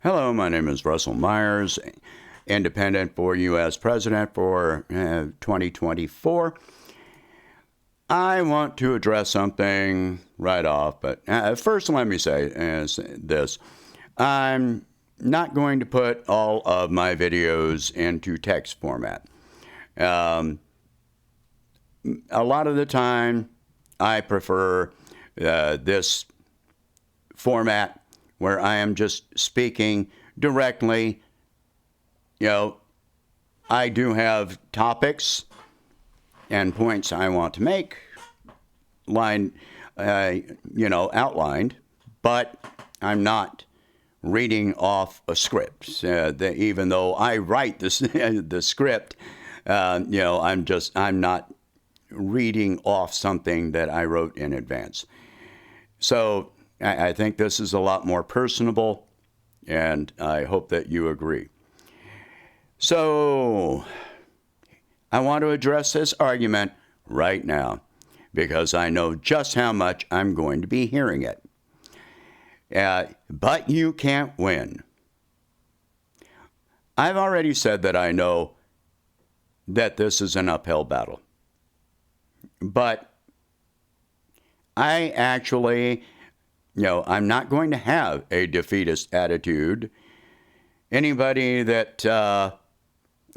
Hello, my name is Russell Myers, independent for U.S. President for 2024. I want to address something right off, but first let me say this. I'm not going to put all of my videos into text format. A lot of the time, I prefer this format where I am just speaking directly. I do have topics and points I want to make outlined, but I'm not reading off a script. Even though I write the script, I'm not reading off something that I wrote in advance. So I think this is a lot more personable, and I hope that you agree. So I want to address this argument right now because I know just how much I'm going to be hearing it. But you can't win. I've already said that I know that this is an uphill battle. But I actually, I'm not going to have a defeatist attitude. Anybody that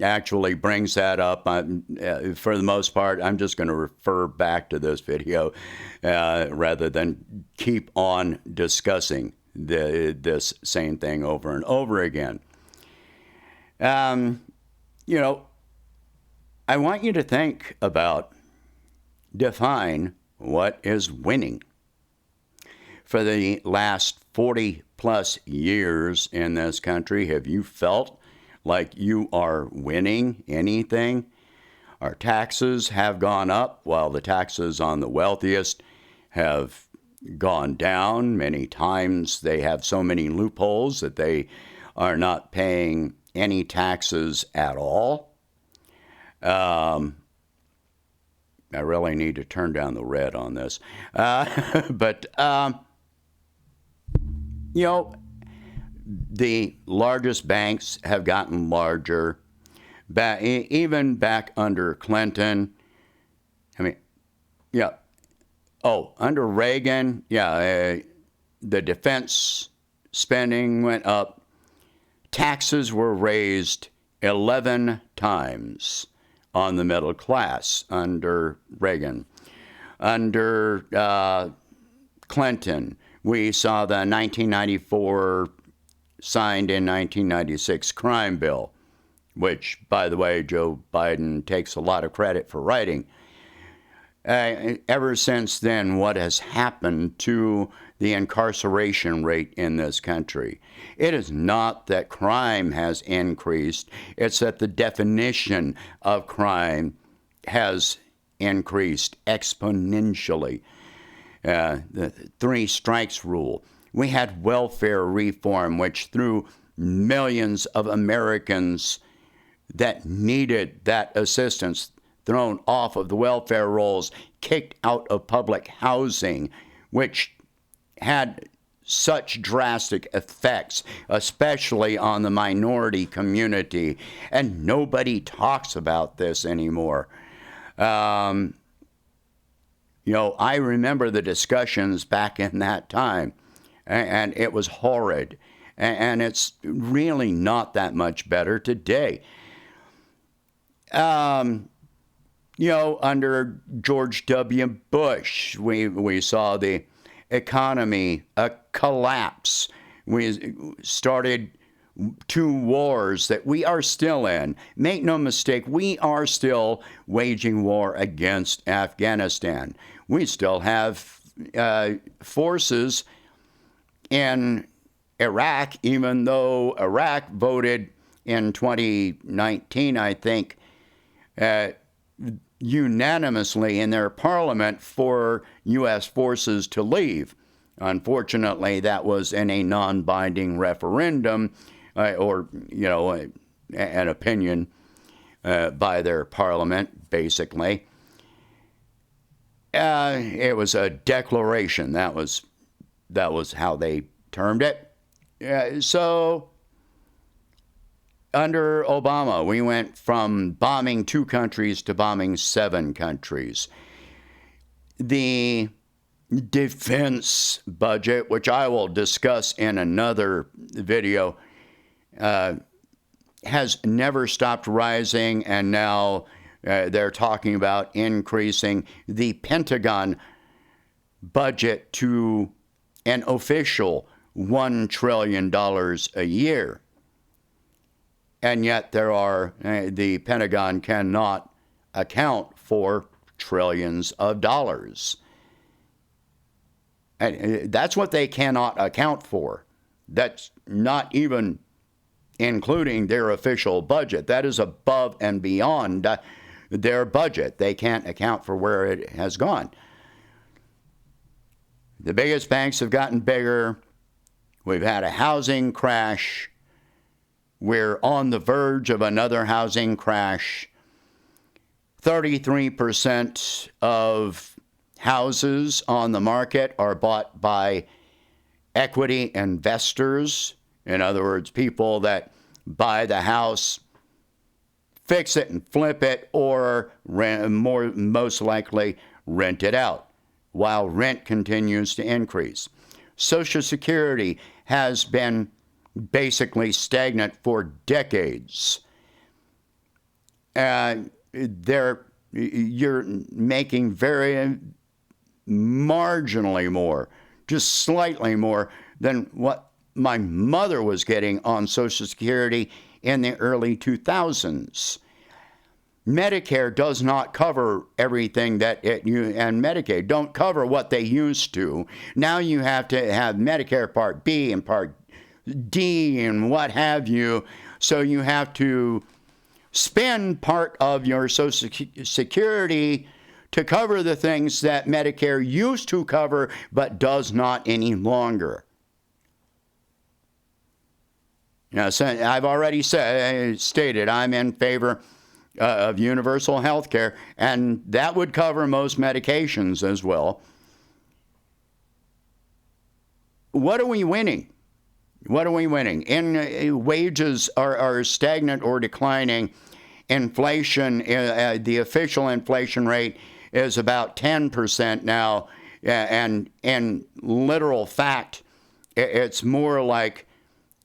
actually brings that up, for the most part, I'm just going to refer back to this video rather than keep on discussing this same thing over and over again. I want you to think about, define what is winning. For the last 40 plus years in this country, have you felt like you are winning anything? Our taxes have gone up while the taxes on the wealthiest have gone down. Many times they have so many loopholes that they are not paying any taxes at all. I really need to turn down the red on this. The largest banks have gotten larger. Even back under Clinton. Under Reagan, the defense spending went up. Taxes were raised 11 times on the middle class under Reagan. Under Clinton, we saw the 1994 signed in 1996 crime bill, which, by the way, Joe Biden takes a lot of credit for writing. Ever since then, what has happened to the incarceration rate in this country? It is not that crime has increased, it's that the definition of crime has increased exponentially. The three strikes rule. We had welfare reform, which threw millions of Americans that needed that assistance thrown off of the welfare rolls, kicked out of public housing, which had such drastic effects, especially on the minority community. And nobody talks about this anymore. I remember the discussions back in that time, and it was horrid. And it's really not that much better today. Under George W. Bush, we saw the economy collapse. We started two wars that we are still in. Make no mistake, we are still waging war against Afghanistan. We still have forces in Iraq, even though Iraq voted in 2019, I think, unanimously in their parliament for U.S. forces to leave. Unfortunately, that was in a non-binding referendum an opinion by their parliament, basically. It was a declaration. That was how they termed it. So under Obama, we went from bombing 2 countries to bombing 7 countries. The defense budget, which I will discuss in another video, has never stopped rising, and now they're talking about increasing the Pentagon budget to an official $1 trillion a year. And yet the Pentagon cannot account for trillions of dollars. And that's what they cannot account for. That's not even including their official budget. That is above and beyond their budget. They can't account for where it has gone. The biggest banks have gotten bigger. We've had a housing crash. We're on the verge of another housing crash. 33% of houses on the market are bought by equity investors. In other words, people that buy the house, fix it and flip it, or most likely rent it out, while rent continues to increase. Social Security has been basically stagnant for decades. You're making very marginally more, just slightly more than what my mother was getting on Social Security in the early 2000s. Medicare does not cover everything and Medicaid don't cover what they used to. Now you have to have Medicare Part B and Part D and what have you. So you have to spend part of your Social Security to cover the things that Medicare used to cover but does not any longer. Now, so I've already stated I'm in favor of universal health care, and that would cover most medications as well. What are we winning? What are we winning? Wages are stagnant or declining. Inflation, the official inflation rate is about 10% now, and in literal fact, it's more like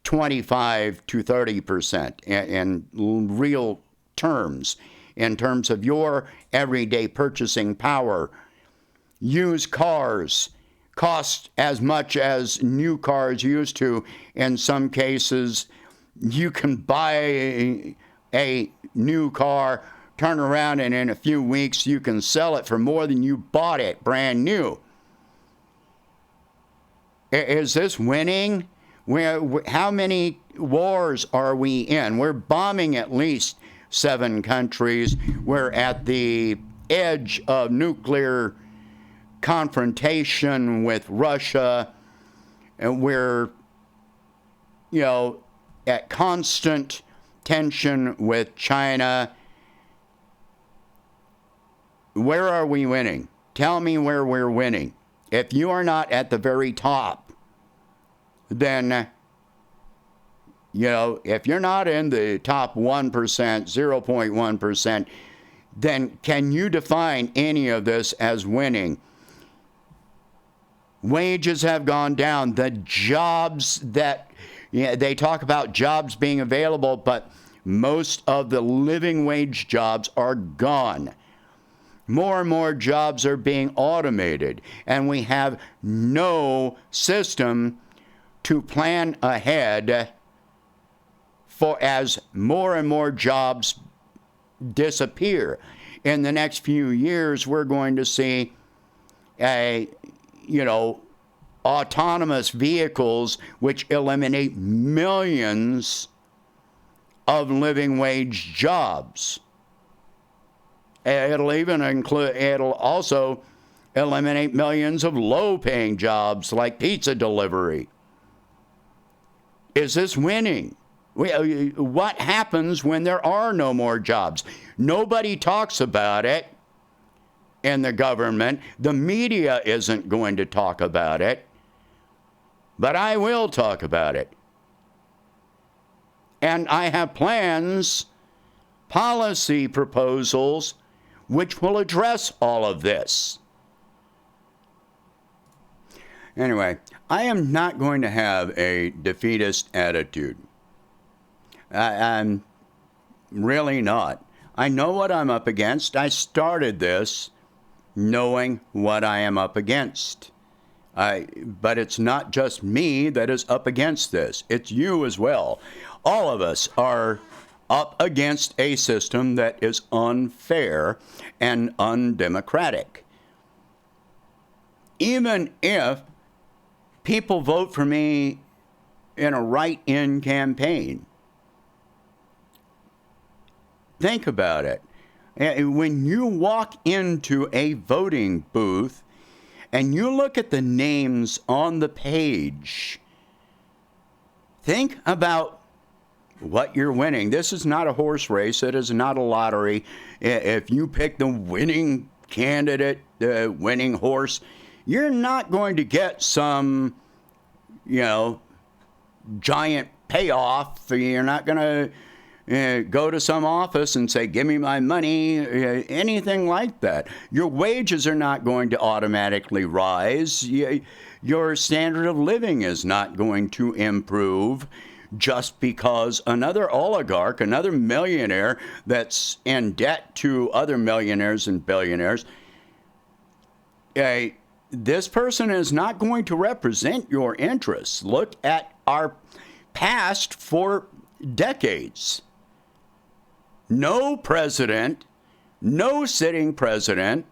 25 to 30% in real terms, in terms of your everyday purchasing power. Used cars cost as much as new cars used to. In some cases, you can buy a new car, turn around, and in a few weeks you can sell it for more than you bought it brand new. Is this winning? How many wars are we in? We're bombing at least 7 countries. We're at the edge of nuclear confrontation with Russia, and we're, at constant tension with China. Where are we winning? Tell me where we're winning. If you are not at the very top, then, if you're not in the top 1%, 0.1%, then can you define any of this as winning? Wages have gone down. The jobs they talk about jobs being available, but most of the living wage jobs are gone. More and more jobs are being automated, and we have no system to plan ahead for as more and more jobs disappear. In the next few years, we're going to see autonomous vehicles which eliminate millions of living wage jobs. It'll also eliminate millions of low-paying jobs like pizza delivery. Is this winning? What happens when there are no more jobs? Nobody talks about it in the government. The media isn't going to talk about it. But I will talk about it. And I have plans, policy proposals, which will address all of this. Anyway, I am not going to have a defeatist attitude. I'm really not. I know what I'm up against. I started this knowing what I am up against. But it's not just me that is up against this. It's you as well. All of us are up against a system that is unfair and undemocratic. Even if people vote for me in a write-in campaign, think about it. When you walk into a voting booth and you look at the names on the page, think about what you're winning. This is not a horse race. It is not a lottery. If you pick the winning candidate, the winning horse, you're not going to get some, giant payoff. You're not going to go to some office and say, give me my money, anything like that. Your wages are not going to automatically rise. Your standard of living is not going to improve just because another oligarch, another millionaire that's in debt to other millionaires and billionaires, this person is not going to represent your interests. Look at our past for decades. No president, no sitting president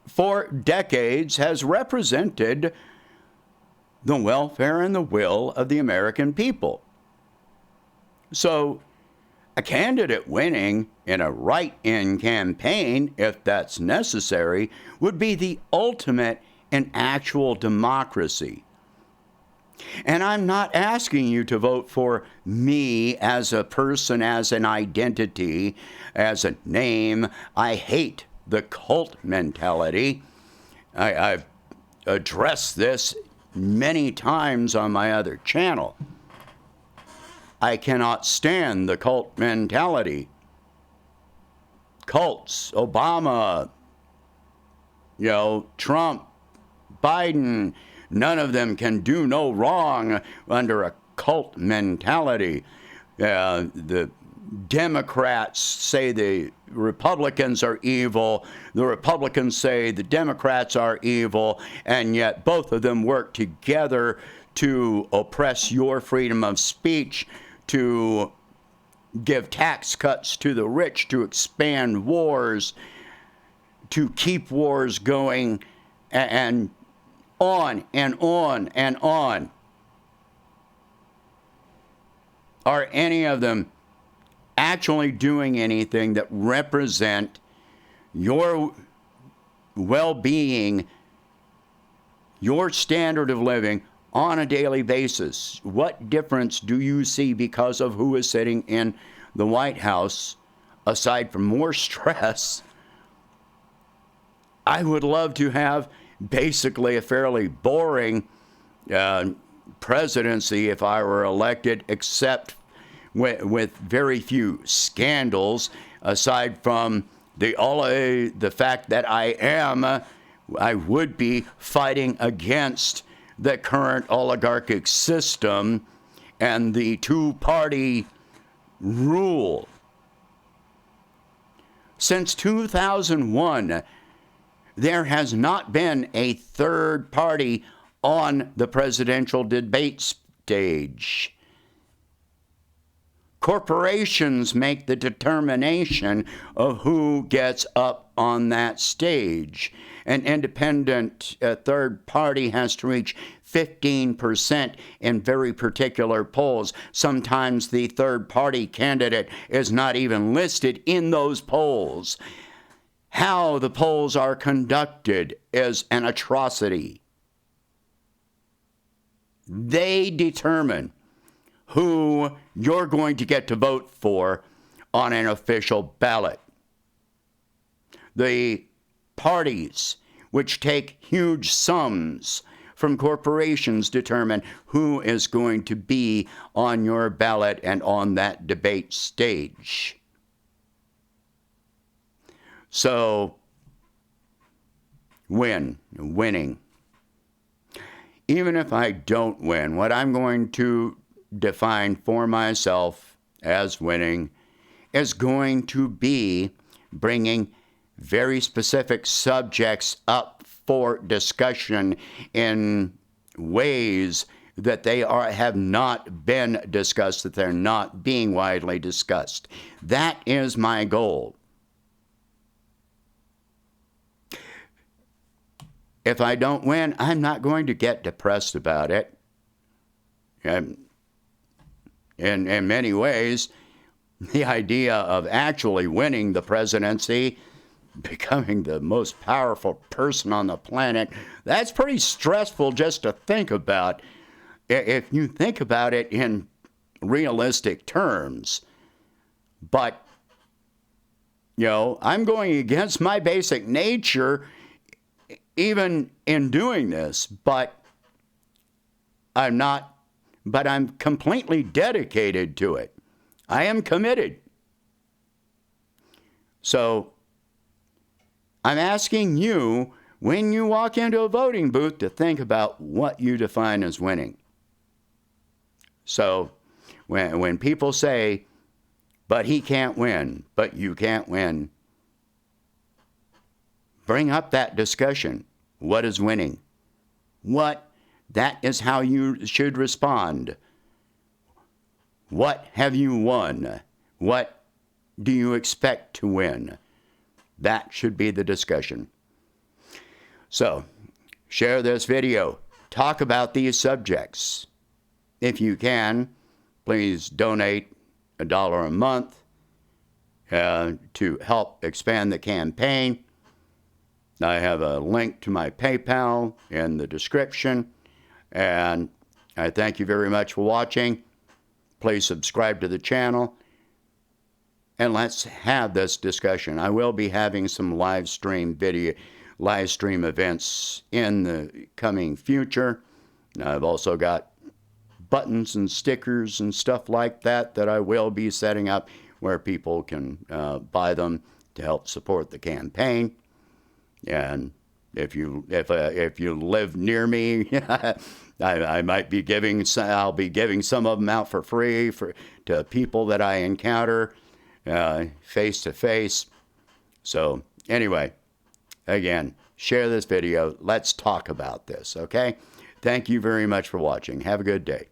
for decades has represented the welfare and the will of the American people. So a candidate winning in a write-in campaign, if that's necessary, would be the ultimate in actual democracy. And I'm not asking you to vote for me as a person, as an identity, as a name. I hate the cult mentality. I've addressed this many times on my other channel. I cannot stand the cult mentality. Cults, Obama, Trump, Biden, none of them can do no wrong under a cult mentality. The Democrats say the Republicans are evil. The Republicans say the Democrats are evil. And yet both of them work together to oppress your freedom of speech, to give tax cuts to the rich, to expand wars, to keep wars going, and on and on and on. Are any of them actually doing anything that represent your well-being, your standard of living on a daily basis? What difference do you see because of who is sitting in the White House, aside from more stress? I would love to have basically a fairly boring presidency if I were elected, except with very few scandals, aside from the fact that I would be fighting against the current oligarchic system and the two-party rule. Since 2001, there has not been a third party on the presidential debate stage. Corporations make the determination of who gets up on that stage. An independent third party has to reach 15% in very particular polls. Sometimes the third party candidate is not even listed in those polls. How the polls are conducted is an atrocity. They determine who you're going to get to vote for on an official ballot. The parties, which take huge sums from corporations determine who is going to be on your ballot and on that debate stage. So, winning. Even if I don't win, what I'm going to define for myself as winning is going to be bringing very specific subjects up for discussion in ways that they have not been discussed, that they're not being widely discussed. That is my goal. If I don't win, I'm not going to get depressed about it. And in many ways, the idea of actually winning the presidency, becoming the most powerful person on the planet, that's pretty stressful just to think about. If you think about it in realistic terms. But, I'm going against my basic nature even in doing this, but I'm completely dedicated to it. I am committed. So I'm asking you, when you walk into a voting booth, to think about what you define as winning. So when people say, but he can't win, but you can't win, bring up that discussion. What is winning? That is how you should respond. What have you won? What do you expect to win? That should be the discussion. So, share this video. Talk about these subjects. If you can, please donate $1 a month to help expand the campaign. I have a link to my PayPal in the description. And I thank you very much for watching. Please subscribe to the channel. And let's have this discussion. I will be having some live stream events in the coming future. I've also got buttons and stickers and stuff like that I will be setting up where people can buy them to help support the campaign. And if you live near me, I might be I'll be giving some of them out for free to people that I encounter face to face. So anyway, again, share this video. Let's talk about this, okay? Thank you very much for watching. Have a good day.